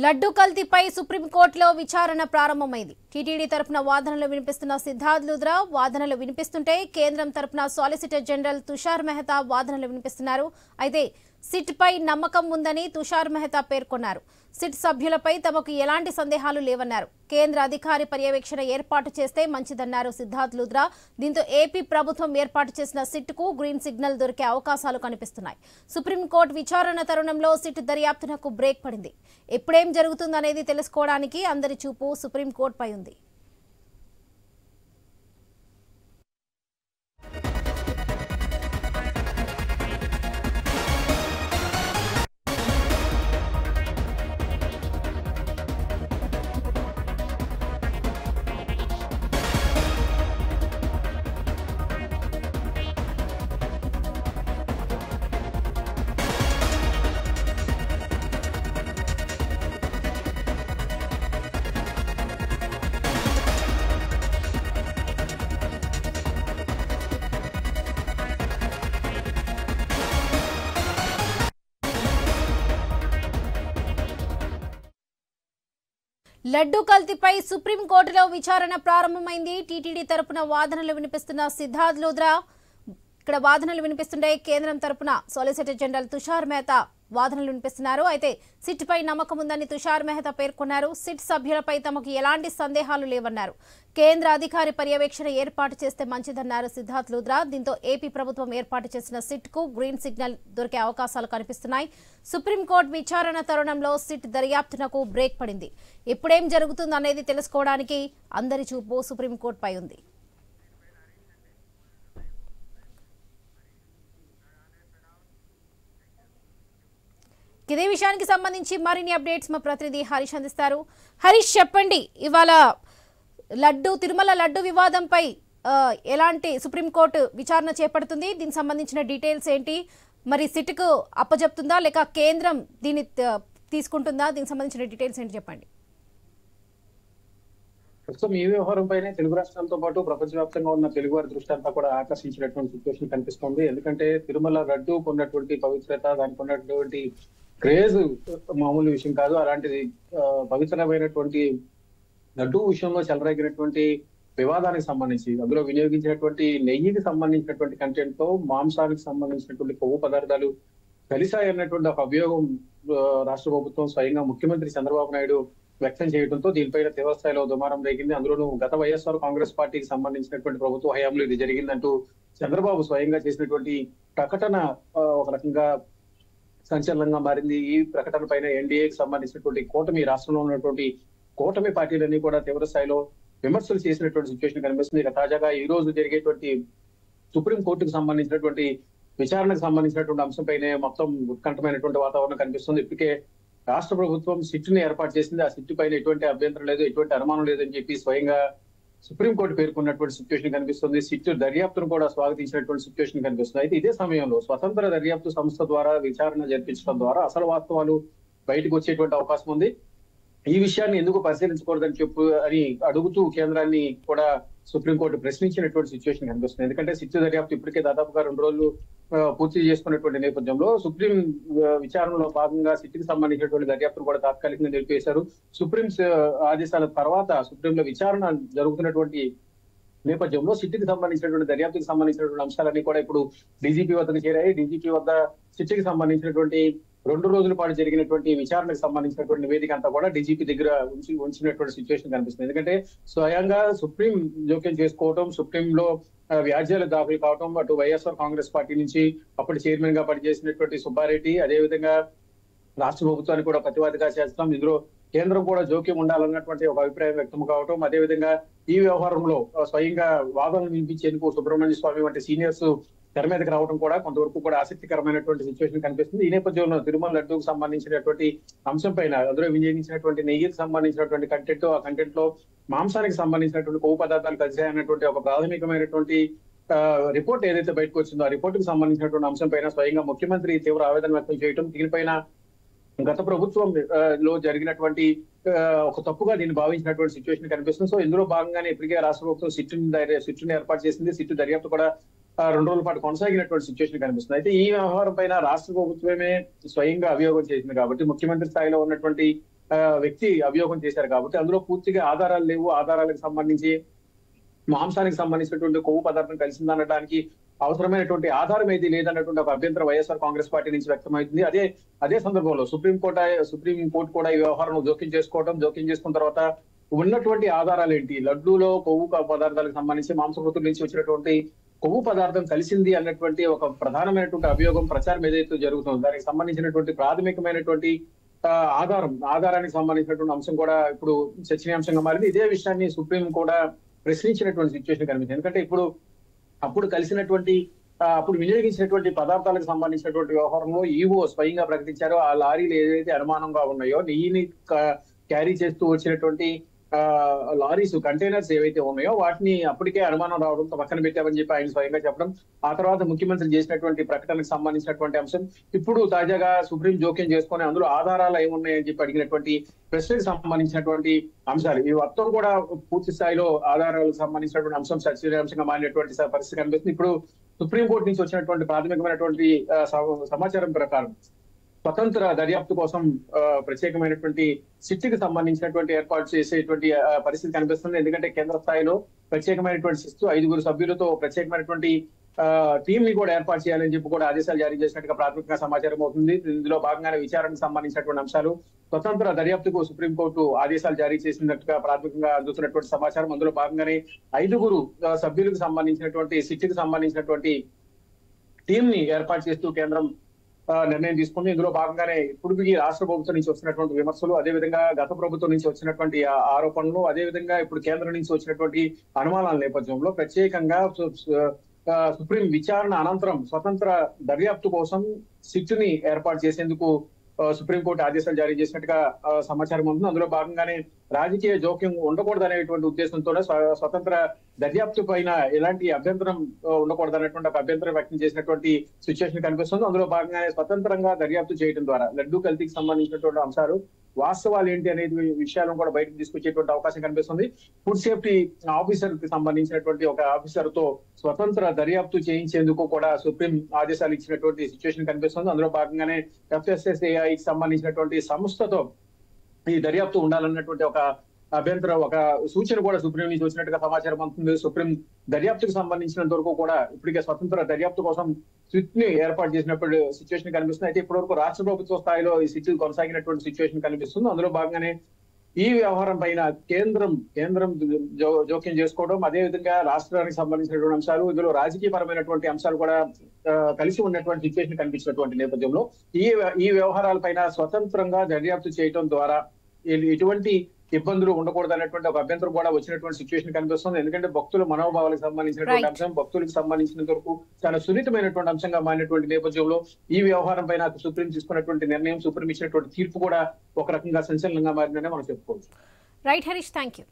లడ్డు కల్తీపై సుప్రీంకోర్టులో విచారణ ప్రారంభమైంది. టీటీడీ తరపున వాదనలు వినిపిస్తున్న సిద్ధార్థ్ లూథ్రా వాదనలు వినిపిస్తుంటే కేంద్రం తరపున సాలిసిటర్ జనరల్ తుషార్ మెహతా వాదనలు వినిపిస్తున్నారు. అయితే సిట్ పై నమ్మకం ఉందని తుషార్ మెహతా పేర్కొన్నారు. సిట్ సభ్యులపై తమకు ఎలాంటి సందేహాలు లేవన్నారు. కేంద్ర అధికారి పర్యవేక్షణ ఏర్పాటు చేస్తే మంచిదన్నారు సిద్ధార్థ్ లూథ్రా. దీంతో ఏపీ ప్రభుత్వం ఏర్పాటు చేసిన సిట్ కు గ్రీన్ సిగ్నల్ దొరికే అవకాశాలు కనిపిస్తున్నాయి. సుప్రీంకోర్టు విచారణ తరుణంలో సిట్ దర్యాప్తునకు బ్రేక్ పడింది. ఎప్పుడేం జరుగుతుందనేది తెలుసుకోవడానికి అందరి చూపు సుప్రీంకోర్టుపై ఉంది. లడ్డు కల్తీపై సుప్రీంకోర్టులో విచారణ ప్రారంభమైంది. టీటీడీ తరపున వాదనలు వినిపిస్తున్న సిద్ధార్థ్ లూథ్రా ఇక్కడ వాదనలు వినిపిస్తుంటే కేంద్రం తరపున సాలిసిటర్ జనరల్ తుషార్ మెహతా వాదనలు వినిపిస్తున్నారు. అయితే సిట్ పై నమ్మకం ఉందని తుషార్ మెహతా పేర్కొన్నారు. సిట్ సభ్యులపై తమకు ఎలాంటి సందేహాలు లేవన్నారు. కేంద్ర అధికారి పర్యవేక్షణ ఏర్పాటు చేస్తే మంచిదన్నారు సిద్ధార్థ్ లూథ్రా. దీంతో ఏపీ ప్రభుత్వం ఏర్పాటు చేసిన సిట్ కు గ్రీన్ సిగ్నల్ దొరికే అవకాశాలు కనిపిస్తున్నాయి. సుప్రీంకోర్టు విచారణ తరుణంలో సిట్ దర్యాప్తునకు బ్రేక్ పడింది. ఎప్పుడేం జరుగుతుందనేది తెలుసుకోవడానికి అందరి చూపు సుప్రీంకోర్టుపై ఉంది. ఇదే విషయానికి సంబంధించి మరిన్ని అప్డేట్స్ మా ప్రతినిధి హరీష్ అందిస్తారు. హరీష్, చెప్పండి, ఇవాళ తిరుమల లడ్డు వివాదంపై ఎలాంటి సుప్రీంకోర్టు విచారణ చేపడుతుంది? దీనికి సంబంధించిన డీటెయిల్స్ ఏంటి? మరి సిట్కు అప్పజెప్తుందా లేక కేంద్రం దీన్ని తీసుకుంటుందా? దీనికి సంబంధించిన డీటెయిల్స్ ఏంటి చెప్పండి. ప్రస్తుతం ఈ వ్యవహారంపైనే తెలుగు రాష్ట్రాలతో పాటు ప్రపంచవ్యాప్తంగా ఉన్న తెలుగు వారి దృష్టి అంతా కూడా ఆకర్షించినటువంటి సిచ్యువేషన్ కనిపిస్తుంది. ఎందుకంటే తిరుమల లడ్డు కొన్నటువంటి పవిత్రత, దానికి ఉన్నటువంటి క్రేజ్ మామూలు విషయం కాదు. అలాంటిది పవిత్రమైనటువంటి లడ్డు విషయంలో చెలరేగినటువంటి వివాదానికి సంబంధించి అందులో వినియోగించినటువంటి నెయ్యికి సంబంధించినటువంటి కంటెంట్ తో మాంసానికి సంబంధించినటువంటి కొవ్వు పదార్థాలు కలిశాయన్నటువంటి ఒక అభియోగం రాష్ట్ర ప్రభుత్వం స్వయంగా ముఖ్యమంత్రి చంద్రబాబు నాయుడు వ్యక్తం చేయడంతో దీనిపైన తీవ్రస్థాయిలో దుమారం రేగింది. అందులోనూ గత వైఎస్ఆర్ కాంగ్రెస్ పార్టీకి సంబంధించినటువంటి ప్రభుత్వ హయాంలో ఇది జరిగిందంటూ చంద్రబాబు స్వయంగా చేసినటువంటి ప్రకటన ఒక రకంగా సంచలనంగా మారింది. ఈ ప్రకటన పైన ఎన్డీఏకి సంబంధించినటువంటి కూటమి, రాష్ట్రంలో ఉన్నటువంటి కూటమి పార్టీలన్నీ కూడా తీవ్ర స్థాయిలో విమర్శలు చేసినటువంటి సిచ్యువేషన్ కనిపిస్తుంది. ఇక తాజాగా ఈ రోజు జరిగేటువంటి సుప్రీంకోర్టుకు సంబంధించినటువంటి విచారణకు సంబంధించినటువంటి అంశంపైనే మొత్తం ఉత్కంఠమైనటువంటి వాతావరణం కనిపిస్తుంది. ఇప్పటికే రాష్ట్ర ప్రభుత్వం సిట్ ని ఏర్పాటు చేసింది. ఆ సిట్ పైన ఎటువంటి అభ్యంతరం లేదు, ఎటువంటి అనుమానం లేదని చెప్పి స్వయంగా సుప్రీంకోర్టు పేర్కొన్నటువంటి సిచ్యువేషన్ కనిపిస్తుంది. సిట్ దర్యాప్తును కూడా స్వాగతించినటువంటి సిచ్యువేషన్ కనిపిస్తుంది. అయితే ఇదే సమయంలో స్వతంత్ర దర్యాప్తు సంస్థ ద్వారా విచారణ జరిపించడం ద్వారా అసలు వాస్తవాలు బయటకు వచ్చేటువంటి అవకాశం ఉంది. ఈ విషయాన్ని ఎందుకు పరిశీలించకూడదని అని అడుగుతూ కేంద్రాన్ని కూడా సుప్రీంకోర్టు ప్రశ్నించినటువంటి సిచ్యువేషన్ కనిపిస్తుంది. ఎందుకంటే సిట్ దర్యాప్తు ఇప్పటికే దాదాపుగా 2 రోజులు పూర్తి చేసుకున్నటువంటి నేపథ్యంలో సుప్రీం విచారణలో భాగంగా సిట్కి సంబంధించినటువంటి దర్యాప్తును కూడా తాత్కాలికంగా నిలిపేశారు. సుప్రీం ఆదేశాల తర్వాత సుప్రీంలో విచారణ జరుగుతున్నటువంటి నేపథ్యంలో సిట్కి సంబంధించినటువంటి దర్యాప్తుకి సంబంధించినటువంటి అంశాలన్నీ కూడా ఇప్పుడు డీజీపీ వద్దకు చేరాయి. డీజీపీ వద్ద సిట్కి సంబంధించినటువంటి 2 రోజుల పాటు జరిగినటువంటి విచారణకు సంబంధించినటువంటి నివేదిక అంతా కూడా డీజీపీ దగ్గర ఉంచినటువంటి సిచ్యువేషన్ కనిపిస్తుంది. ఎందుకంటే స్వయంగా సుప్రీం జోక్యం చేసుకోవటం, సుప్రీంలో వ్యాజ్యాలు దాఖలు కావటం, అటు వైఎస్ఆర్ కాంగ్రెస్ పార్టీ నుంచి అప్పటి చైర్మన్ గా పనిచేసినటువంటి సుబ్బారెడ్డి, అదేవిధంగా రాష్ట్ర ప్రభుత్వానికి కూడా ప్రతివాదిగా చేస్తాం, ఇందులో కేంద్రం కూడా జోక్యం ఉండాలన్నటువంటి ఒక అభిప్రాయం వ్యక్తం కావటం, అదేవిధంగా ఈ వ్యవహారంలో స్వయంగా వాదనలు వినిపించేందుకు సుబ్రహ్మణ్య స్వామి వంటి సీనియర్స్ తెర మీదకి రావడం కూడా కొంతవరకు కూడా ఆసక్తికరమైనటువంటి సిచ్యువేషన్ కనిపిస్తుంది. ఈ నేపథ్యంలో తిరుమల లడ్డూకు సంబంధించినటువంటి అంశం పైన అందులో వినియోగించినటువంటి నెయ్యికి సంబంధించినటువంటి కంటెంట్, ఆ కంటెంట్ లో మాంసానికి సంబంధించినటువంటి కొవ్వు పదార్థాలు కలిసాయన్నటువంటి ఒక ప్రాథమికమైనటువంటి రిపోర్ట్ ఏదైతే బయటకు వచ్చిందో ఆ రిపోర్టుకు సంబంధించినటువంటి అంశం పైన స్వయంగా ముఖ్యమంత్రి తీవ్ర ఆవేదన వ్యక్తం చేయడం, దీనిపైన గత ప్రభుత్వం లో జరిగినటువంటి ఒక తప్పుగా దీన్ని భావించినటువంటి సిచ్యువేషన్ కనిపిస్తుంది. సో ఇందులో భాగంగానే ఇప్పటికే రాష్ట్ర ప్రభుత్వం సిట్ని ఏర్పాటు చేసింది. సిట్ దర్యాప్తు కూడా 2 రోజుల పాటు కొనసాగినటువంటి సిచ్యువేషన్ కనిపిస్తుంది. అయితే ఈ వ్యవహారం పైన రాష్ట్ర ప్రభుత్వమే స్వయంగా అభియోగం చేసింది కాబట్టి ముఖ్యమంత్రి స్థాయిలో ఉన్నటువంటి వ్యక్తి అభియోగం చేశారు కాబట్టి అందులో పూర్తిగా ఆధారాలు లేవు. ఆధారాలకు సంబంధించి మాంసానికి సంబంధించినటువంటి కొవ్వు పదార్థం కలిసిందనడానికి అవసరమైనటువంటి ఆధారం ఏది లేదన్నటువంటి ఒక అభ్యంతరం వైఎస్ఆర్ కాంగ్రెస్ పార్టీ నుంచి వ్యక్తమైంది. అదే సందర్భంలో సుప్రీంకోర్టు కూడా ఈ వ్యవహారం జోక్యం చేసుకున్న తర్వాత ఉన్నటువంటి ఆధారాలు ఏంటి, లడ్డూలో కొవ్వు పదార్థాలకు సంబంధించి మాంసకృతుల నుంచి వచ్చినటువంటి కొవ్వు పదార్థం కలిసింది అన్నటువంటి ఒక ప్రధానమైనటువంటి అభియోగం ప్రచారం ఏదైతే జరుగుతుందో దానికి సంబంధించినటువంటి ప్రాథమికమైనటువంటి ఆధారానికి సంబంధించినటువంటి అంశం కూడా ఇప్పుడు చర్చనీయాంశంగా మారింది. ఇదే విషయాన్ని సుప్రీం కూడా ప్రశ్నించినటువంటి సిచ్యువేషన్ కనిపించింది. ఎందుకంటే అప్పుడు కలిసినటువంటి అప్పుడు వినియోగించినటువంటి పదార్థాలకు సంబంధించినటువంటి వ్యవహారంలో ఈవో స్వయంగా ప్రకటించారో ఆ లారీలు ఏదైతే అనుమానంగా ఉన్నాయో నెయ్యిని క్యారీ చేస్తూ వచ్చినటువంటి లారీస్ కంటైనర్స్ ఏవైతే ఉన్నాయో వాటిని అప్పటికే అనుమానం రావడంతో పక్కన పెట్టామని చెప్పి ఆయన స్వయంగా చెప్పడం, ఆ తర్వాత ముఖ్యమంత్రి చేసినటువంటి ప్రకటనకు సంబంధించినటువంటి అంశం ఇప్పుడు తాజాగా సుప్రీం జోక్యం చేసుకుని అందులో ఆధారాలు ఏమున్నాయని చెప్పి అడిగినటువంటి ప్రశ్నకు సంబంధించినటువంటి అంశాలు ఇవి మొత్తం కూడా పూర్తి స్థాయిలో ఆధారాలకు సంబంధించినటువంటి అంశం చర్చనీయాంశంగా మారినటువంటి పరిస్థితి కనిపిస్తుంది. ఇప్పుడు సుప్రీంకోర్టు నుంచి వచ్చినటువంటి ప్రాథమికమైనటువంటి సమాచారం ప్రకారం స్వతంత్ర దర్యాప్తు కోసం ప్రత్యేకమైనటువంటి సిట్కి సంబంధించినటువంటి ఏర్పాటు చేసేటువంటి పరిస్థితి కనిపిస్తుంది. ఎందుకంటే కేంద్ర స్థాయిలో ప్రత్యేకమైనటువంటి సిట్ 5 సభ్యులతో ప్రత్యేకమైనటువంటి టీం ని కూడా ఏర్పాటు చేయాలని చెప్పి కూడా ఆదేశాలు జారీ చేసినట్టుగా ప్రాథమికంగా సమాచారం అవుతుంది. ఇందులో భాగంగానే విచారణకు సంబంధించినటువంటి అంశాలు స్వతంత్ర దర్యాప్తుకు సుప్రీంకోర్టు ఆదేశాలు జారీ చేసినట్టుగా ప్రాథమికంగా అందుతున్నటువంటి సమాచారం. అందులో భాగంగానే 5 సభ్యులకు సంబంధించినటువంటి సిట్కి సంబంధించినటువంటి టీం ని ఏర్పాటు చేస్తూ కేంద్రం నిర్ణయం తీసుకుంది. ఇందులో భాగంగానే ఇప్పుడు రాష్ట్ర ప్రభుత్వం నుంచి వచ్చినటువంటి విమర్శలు, అదేవిధంగా గత ప్రభుత్వం నుంచి వచ్చినటువంటి ఆరోపణలు, అదేవిధంగా ఇప్పుడు కేంద్రం నుంచి వచ్చినటువంటి అనుమానాల నేపథ్యంలో ప్రత్యేకంగా సుప్రీం విచారణ అనంతరం స్వతంత్ర దర్యాప్తు కోసం సిట్ ని ఏర్పాటు చేసేందుకు సుప్రీంకోర్టు ఆదేశాలు జారీ చేసినట్టుగా సమాచారం ఉంది. అందులో భాగంగానే రాజకీయ జోక్యం ఉండకూడదనేటువంటి ఉద్దేశంతోనే స్వతంత్ర దర్యాప్తు పైన ఎలాంటి అభ్యంతరం ఉండకూడదనేటువంటి ఒక అభ్యంతరం వ్యక్తం చేసినటువంటి సిచ్యువేషన్ కనిపిస్తుంది. అందులో భాగంగానే స్వతంత్రంగా దర్యాప్తు చేయడం ద్వారా లడ్డూ కల్తీకి సంబంధించినటువంటి అంశాలు వాస్తవాలు ఏంటి అనేది విషయాలను కూడా బయటకు తీసుకొచ్చేటువంటి అవకాశం కనిపిస్తుంది. ఫుడ్ సేఫ్టీ ఆఫీసర్ కి సంబంధించినటువంటి ఒక ఆఫీసర్ తో స్వతంత్ర దర్యాప్తు చేయించేందుకు కూడా సుప్రీం ఆదేశాలు ఇచ్చినటువంటి సిచ్యువేషన్ కనిపిస్తుంది. అందులో భాగంగానే FSSAIకి సంబంధించినటువంటి సంస్థతో ఈ దర్యాప్తు ఉండాలన్నటువంటి ఒక అభ్యంతరం ఒక సూచన కూడా సుప్రీం నుంచి వచ్చినట్టుగా సమాచారం అందుతుంది. సుప్రీం దర్యాప్తుకు సంబంధించినంత వరకు కూడా ఇప్పటికే స్వతంత్ర దర్యాప్తు కోసం సిట్ ని ఏర్పాటు చేసినప్పుడు సిచ్యువేషన్ కనిపిస్తుంది. అయితే ఇప్పటి వరకు రాష్ట్ర ప్రభుత్వ స్థాయిలో ఈ సిట్ కొనసాగినటువంటి సిచ్యువేషన్ కనిపిస్తుంది. అందులో భాగంగానే ఈ వ్యవహారం పైన కేంద్రం జోక్యం చేసుకోవడం, అదేవిధంగా రాష్ట్రానికి సంబంధించినటువంటి అంశాలు, ఇందులో రాజకీయ పరమైనటువంటి అంశాలు కూడా కలిసి ఉన్నటువంటి సిచ్యువేషన్ కనిపించినటువంటి నేపథ్యంలో ఈ వ్యవహారాలపైన స్వతంత్రంగా దర్యాప్తు చేయడం ద్వారా ఎటువంటి ఇబ్బందులు ఉండకూడదు అనేటువంటి ఒక అభ్యంతరం కూడా వచ్చినటువంటి సిచ్యువేషన్ కనిపిస్తుంది. ఎందుకంటే భక్తుల మనోభావాలకు సంబంధించినటువంటి అంశం భక్తులకు సంబంధించినంత వరకు చాలా సున్నితమైనటువంటి అంశంగా మారినటువంటి నేపథ్యంలో ఈ వ్యవహారం పైన సుప్రీం తీసుకున్నటువంటి నిర్ణయం, సుప్రీం ఇచ్చినటువంటి తీర్పు కూడా ఒక రకంగా సంచలనంగా మారిందనే మనం చెప్పుకోవచ్చు. Right Harish, thank you.